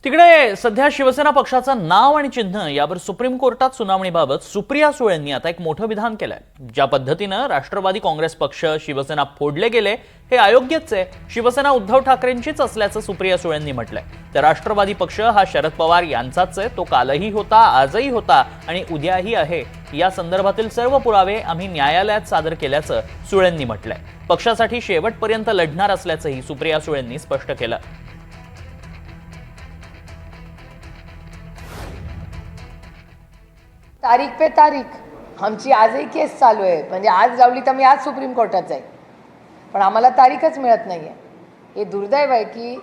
तिकडे सध्या शिवसेना पक्षाचं नाव आणि चिन्ह यावर सुप्रीम कोर्टात सुनावणीबाबत सुप्रिया सुळेंनी आता एक मोठं विधान केलंय। ज्या पद्धतीनं राष्ट्रवादी काँग्रेस पक्ष शिवसेना फोडले गेले हे अयोग्यच आहे। शिवसेना उद्धव ठाकरेंचीच असल्याचं सुप्रिया सुळेंनी म्हटलंय। तर राष्ट्रवादी पक्ष हा शरद पवार यांचाच आहे, तो कालही होता, आजही होता आणि उद्याही आहे। या संदर्भातील सर्व पुरावे आम्ही न्यायालयात सादर केल्याचं सुळेंनी म्हटलंय। पक्षासाठी शेवटपर्यंत लढणार असल्याचंही सुप्रिया सुळेंनी स्पष्ट केलं। तारीख पे तारीख आमची आजही केस चालू आहे। म्हणजे आज लावली तर मी आज सुप्रीम कोर्टात जाईल, पण आम्हाला तारीखच मिळत नाही आहे। हे दुर्दैव आहे की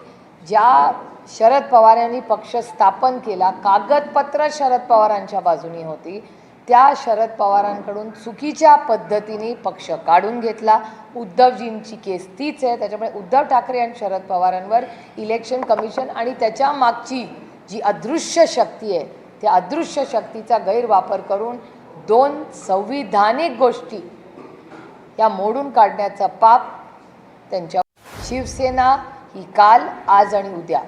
ज्या शरद पवार यांनी पक्ष स्थापन केला, कागदपत्र शरद पवारांच्या बाजूनी होती, त्या शरद पवारांकडून चुकीच्या पद्धतीने पक्ष काढून घेतला। उद्धवजींची केस तीच आहे। त्याच्यामुळे उद्धव ठाकरे आणि शरद पवारांवर इलेक्शन कमिशन आणि त्याच्या मागची जी अदृश्य शक्ती आहे, त्या अदृश्य शक्तीचा गैरवापर करून दोन संविधानिक गोष्टी या मोडून काढण्याचा पाप त्यांच्या शिवसेना ही काल, आज आणि उद्या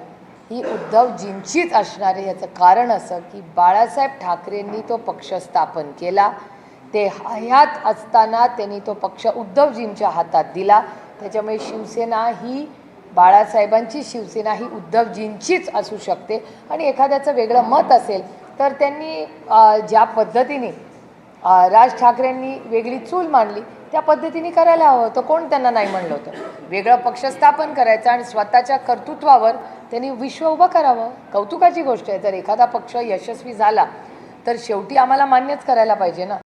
ही उद्धवजींचीच असणार आहे। याचं कारण असं की बाळासाहेब ठाकरेंनी तो पक्ष स्थापन केला, ते हयात असताना त्यांनी तो पक्ष उद्धवजींच्या हातात दिला। त्याच्यामुळे शिवसेना ही बाळासाहेबांची शिवसेना ही उद्धवजींचीच असू शकते। आणि एखाद्याचं वेगळं मत असेल तर त्यांनी ज्या पद्धतीने राज ठाकरेंनी वेगळी चूल मांडली त्या पद्धतीने करायला हवं होतं। कोण त्यांना नाही म्हणलं होतं। वेगळं पक्ष स्थापन करायचं आणि स्वतःच्या कर्तृत्वावर त्यांनी विश्व उभं करावं। कौतुकाची गोष्ट आहे। जर एखादा पक्ष यशस्वी झाला तर शेवटी आम्हाला मान्यच करायला पाहिजे ना।